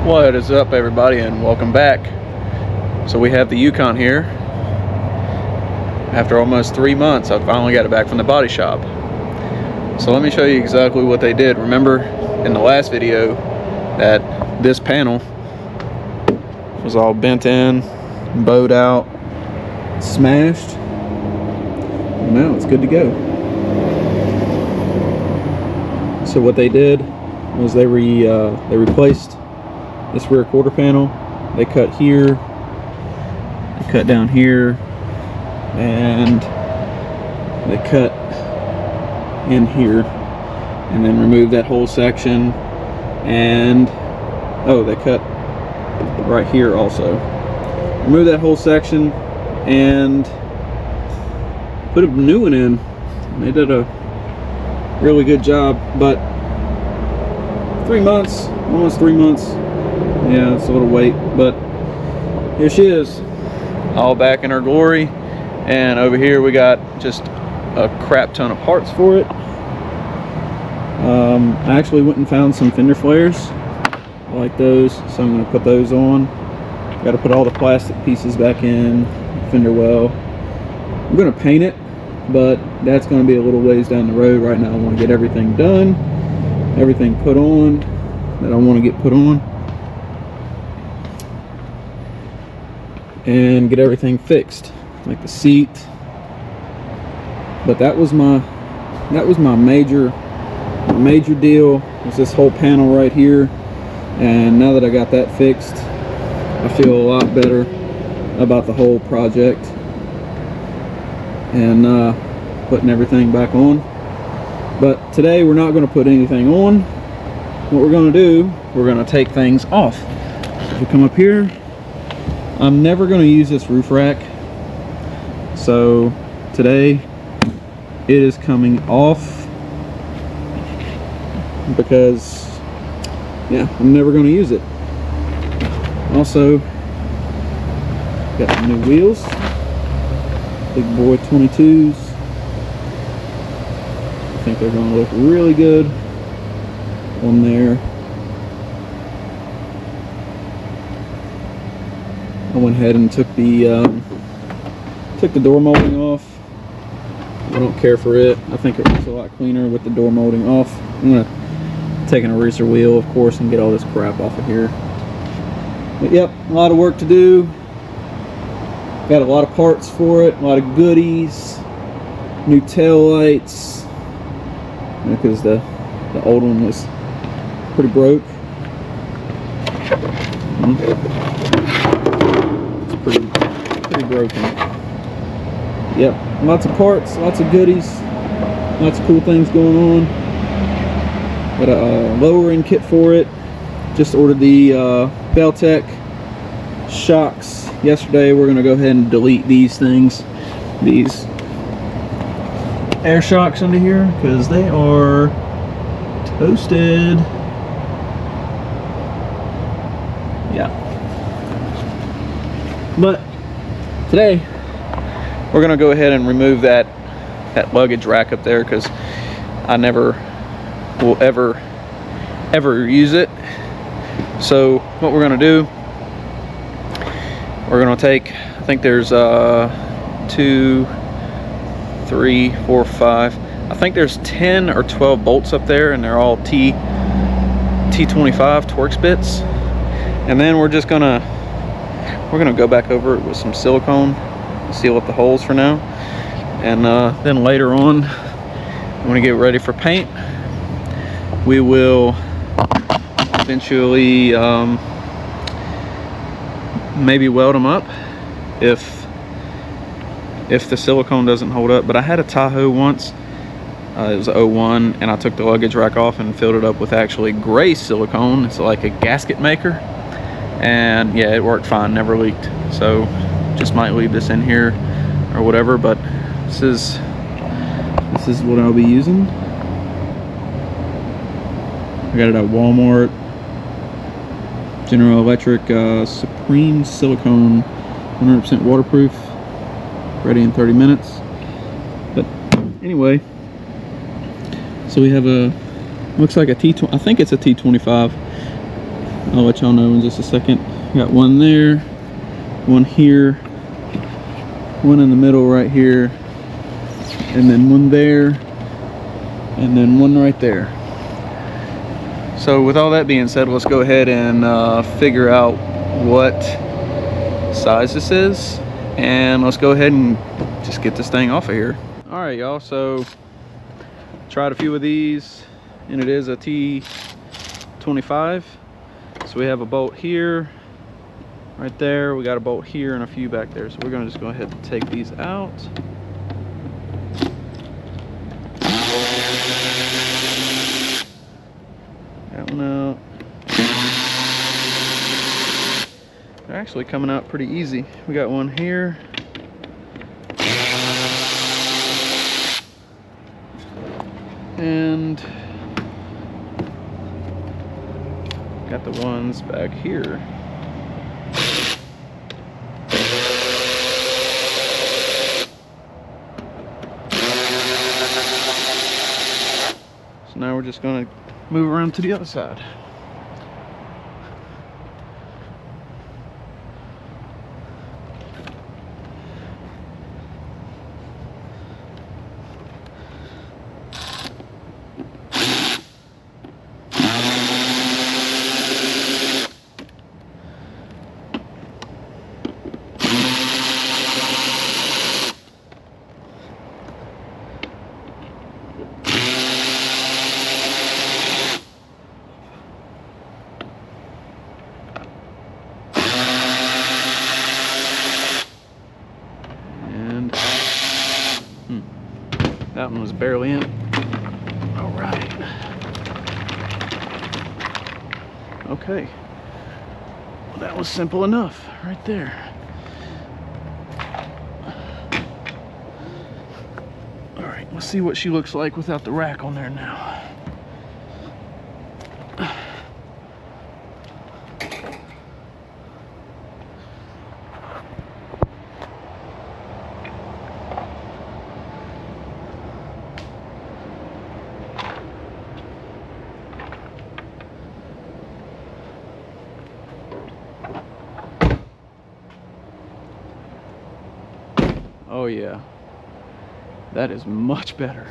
What is up, everybody, and welcome back. So we have the Yukon here. After almost 3 months, I finally got it back from the body shop. So let me show you exactly what they did. Remember in the last video that this panel was all bent in, bowed out, smashed. Now it's good to go. So what they did was they replaced this rear quarter panel. They cut here, they cut down here, and they cut in here, and then removed that whole section. And they cut right here also. Remove that whole section and put a new one in. They did a really good job, but 3 months, almost 3 months. Yeah, it's a little wait, but here she is, all back in her glory. And over here we got just a crap ton of parts for it. I actually went and found some fender flares. I like those, so I'm going to put those on. Got to put all the plastic pieces back in, fender well. I'm going to paint it, but that's going to be a little ways down the road. Right now I want to get everything done, everything put on that I want to get put on, and get everything fixed, like the seat. But that was my major deal, was this whole panel right here. And now that I got that fixed, I feel a lot better about the whole project and putting everything back on. But today we're not going to put anything on. What we're going to do, we're going to take things off. If we come up here, I'm never going to use this roof rack, so today it is coming off because, yeah, I'm never going to use it. Also, got some new wheels, big boy 22s. I think they're going to look really good on there. I went ahead and took the door molding off. I don't care for it. I think it looks a lot cleaner with the door molding off. I'm gonna take an eraser wheel, of course, and get all this crap off of here. But yep, a lot of work to do. Got a lot of parts for it, a lot of goodies, new tail lights, because the old one was pretty broke. Pretty broken. Yep, lots of parts, lots of goodies, lots of cool things going on. Got a lowering kit for it. Just ordered the Beltec shocks yesterday. We're gonna go ahead and delete these things, these air shocks under here, because they are toasted. Yeah. But today we're gonna go ahead and remove that luggage rack up there, because I never will ever use it. So what we're gonna do, we're gonna take, I think there's 2, 3, 4, 5, I think there's 10 or 12 bolts up there, and they're all T25 Torx bits. And then we're gonna go back over it with some silicone, seal up the holes for now, and then later on, when we get ready for paint, we will eventually maybe weld them up if the silicone doesn't hold up. But I had a Tahoe once, it was 01, and I took the luggage rack off and filled it up with actually gray silicone. It's like a gasket maker, and yeah, it worked fine, never leaked. So just might leave this in here or whatever, but this is what I'll be using. I got it at Walmart. General Electric Supreme Silicone, 100% waterproof, ready in 30 minutes. But anyway, so we have a, looks like a T20, I think it's a T25 I'll let y'all know in just a second. Got one there, one here, one in the middle right here, and then one there, and then one right there. So with all that being said, let's go ahead and figure out what size this is, and let's go ahead and just get this thing off of here. All right, y'all, so tried a few of these, and it is a T25. So we have a bolt here, right there, we got a bolt here and a few back there. So we're gonna just go ahead and take these out. That one out. They're actually coming out pretty easy. We got one here. And got the ones back here. So now we're just going to move around to the other side. That one was barely in. All right. Okay. Well, that was simple enough right there. All right, let's see what she looks like without the rack on there now. Oh yeah, that is much better.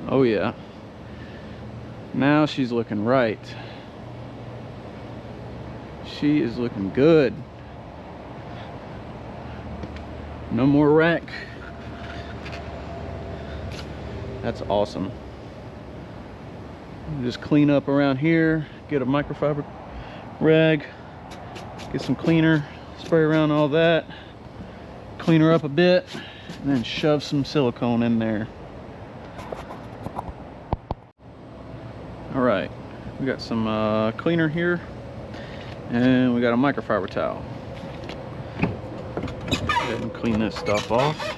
Oh yeah, now she's looking right. She is looking good. No more rack. That's awesome. Just clean up around here, get a microfiber rag, get some cleaner, spray around all that, clean her up a bit, and then shove some silicone in there. All right, we got some cleaner here, and we got a microfiber towel. Go ahead and clean this stuff off.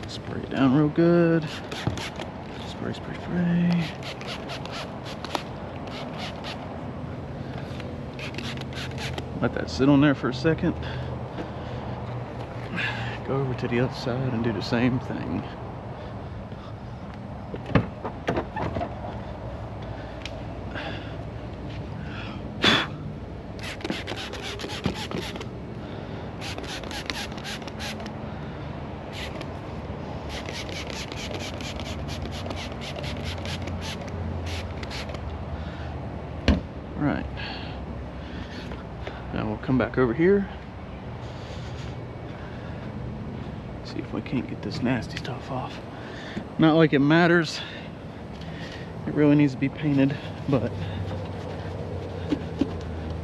Spray it down real good. Spray, spray, spray. Let that sit on there for a second. Go over to the other side and do the same thing. Right. Now we'll come back over here. See if we can't get this nasty stuff off. Not like it matters. It really needs to be painted, but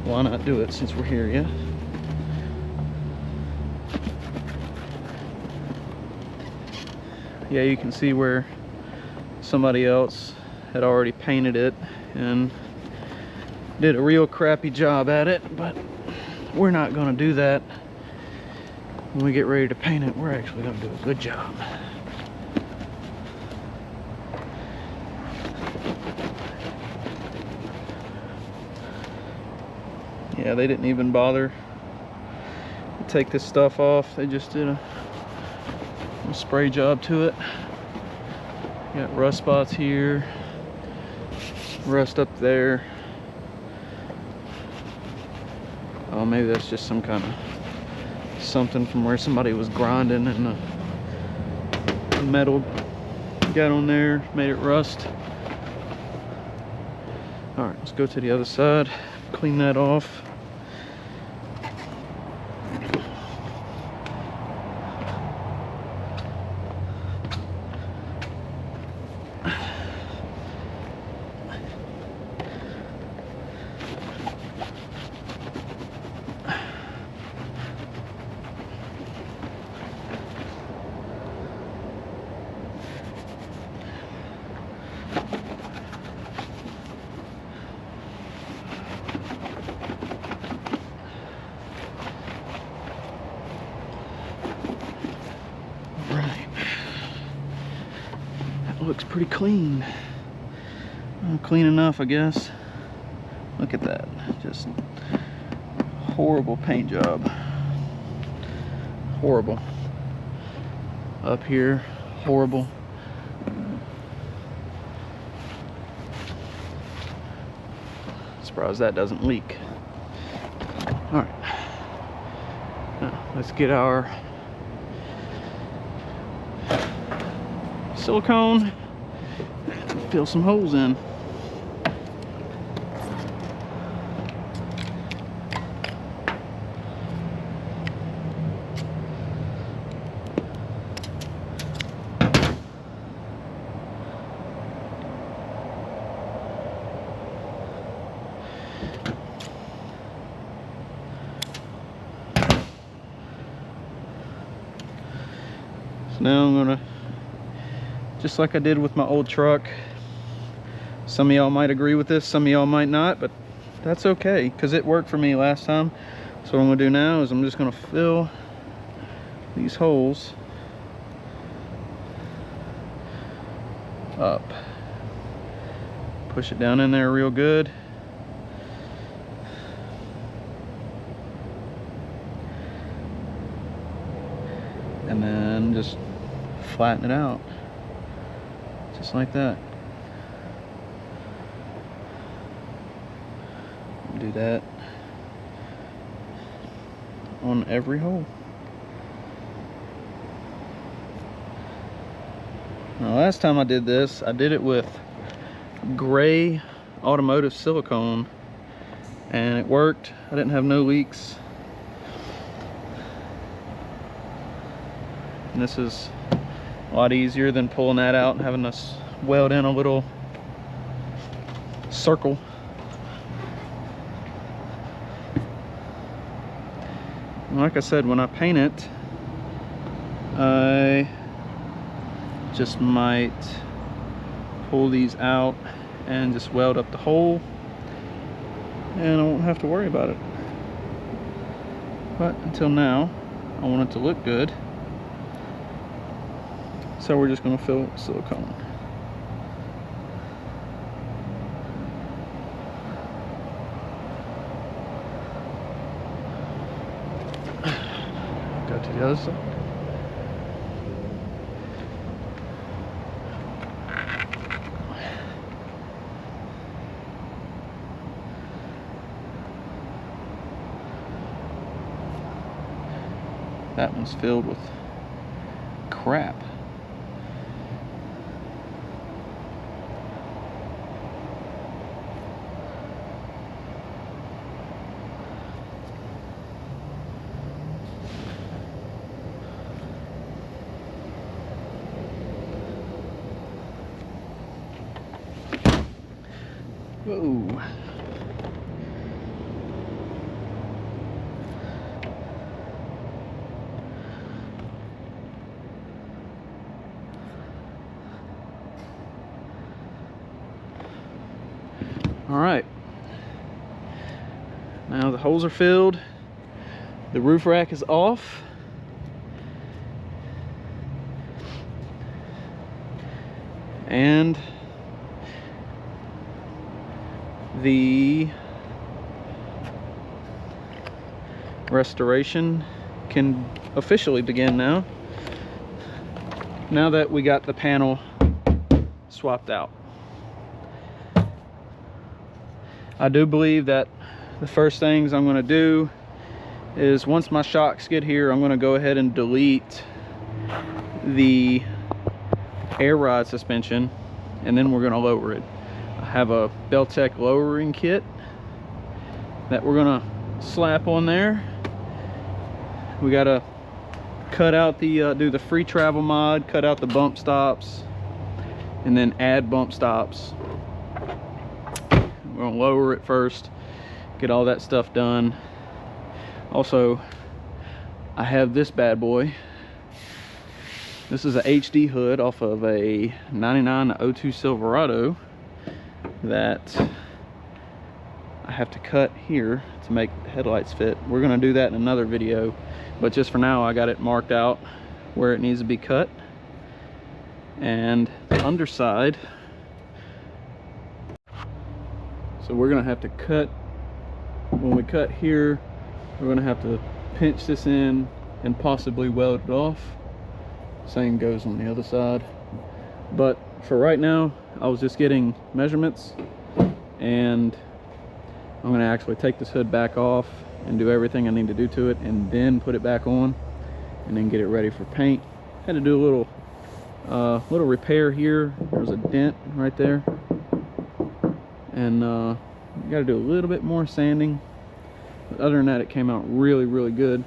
why not do it since we're here, yeah? Yeah, you can see where somebody else had already painted it and did a real crappy job at it, but we're not going to do that. when we get ready to paint it, we're actually going to do a good job. Yeah, they didn't even bother to take this stuff off. They just did a spray job to it. Got rust spots here, rust up there. Oh, maybe that's just some kind of something from where somebody was grinding and the metal got on there, made it rust. All right, let's go to the other side, clean that off. Looks pretty clean. Clean enough, I guess. Look at that. Just horrible paint job. Horrible. Up here, horrible. Surprised that doesn't leak. All right. Now, let's get our silicone, fill some holes in. So now I'm gonna, just like I did with my old truck. Some of y'all might agree with this, some of y'all might not, but that's okay, because it worked for me last time. So what I'm gonna do now is I'm just gonna fill these holes up. Push it down in there real good. And then just flatten it out. Just like that. Do that on every hole. Now, last time I did this, I did it with gray automotive silicone and it worked. I didn't have no leaks. And this is a lot easier than pulling that out and having us weld in a little circle. And like I said, when I paint it, I just might pull these out and just weld up the hole, and I won't have to worry about it. But until now, I want it to look good. So we're just going to fill silicone. Go to the other side. That one's filled with crap. Whoa. All right. Now the holes are filled. The roof rack is off. and the restoration can officially begin now that we got the panel swapped out. I do believe that the first things I'm going to do is, once my shocks get here, I'm going to go ahead and delete the air ride suspension, and then we're going to lower it. I have a Beltec lowering kit that we're going to slap on there. We got to cut out the do the free travel mod, cut out the bump stops, and then add bump stops. We're going to lower it first, get all that stuff done. Also, I have this bad boy. This is a HD hood off of a 99 02 Silverado that I have to cut here to make the headlights fit. We're going to do that in another video, but just for now I got it marked out where it needs to be cut. And the underside, so we're going to have to cut, when we cut here, we're going to have to pinch this in and possibly weld it off. Same goes on the other side. But for right now, I was just getting measurements, and I'm going to actually take this hood back off and do everything I need to do to it, and then put it back on, and then get it ready for paint. Had to do a little repair here. There's a dent right there, and got to do a little bit more sanding. But other than that, it came out really, really good.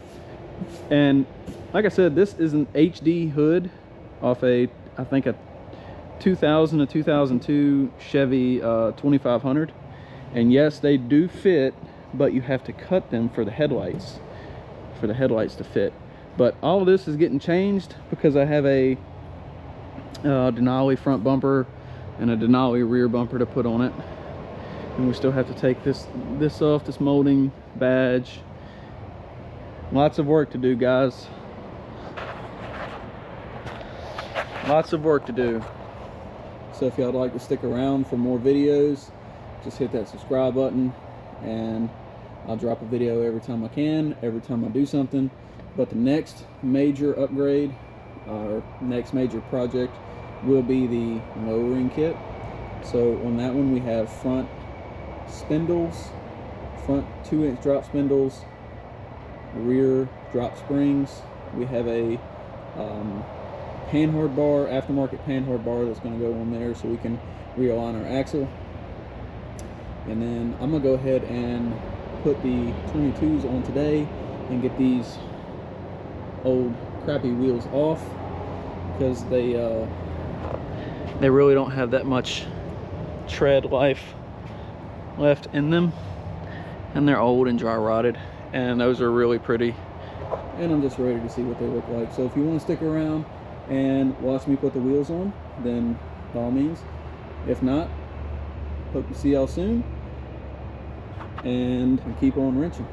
And like I said, this is an HD hood off I think a 2000 to 2002 Chevy 2500. And yes, they do fit, but you have to cut them for the headlights to fit. But all of this is getting changed because I have a Denali front bumper and a Denali rear bumper to put on it. And we still have to take this off, this molding badge. Lots of work to do, guys. Lots of work to do. So if y'all would like to stick around for more videos, just hit that subscribe button, and I'll drop a video every time I can, every time I do something. But the next major upgrade, our next major project, will be the lowering kit. So on that one, we have front spindles, front 2-inch drop spindles, rear drop springs. We have a panhard bar, aftermarket panhard bar that's going to go on there so we can realign our axle. And then I'm going to go ahead and put the 22s on today and get these old crappy wheels off, because they really don't have that much tread life left in them, and they're old and dry rotted, and those are really pretty. And I'm just ready to see what they look like. So if you want to stick around and watch me put the wheels on, then by all means. If not, hope to see y'all soon, and keep on wrenching.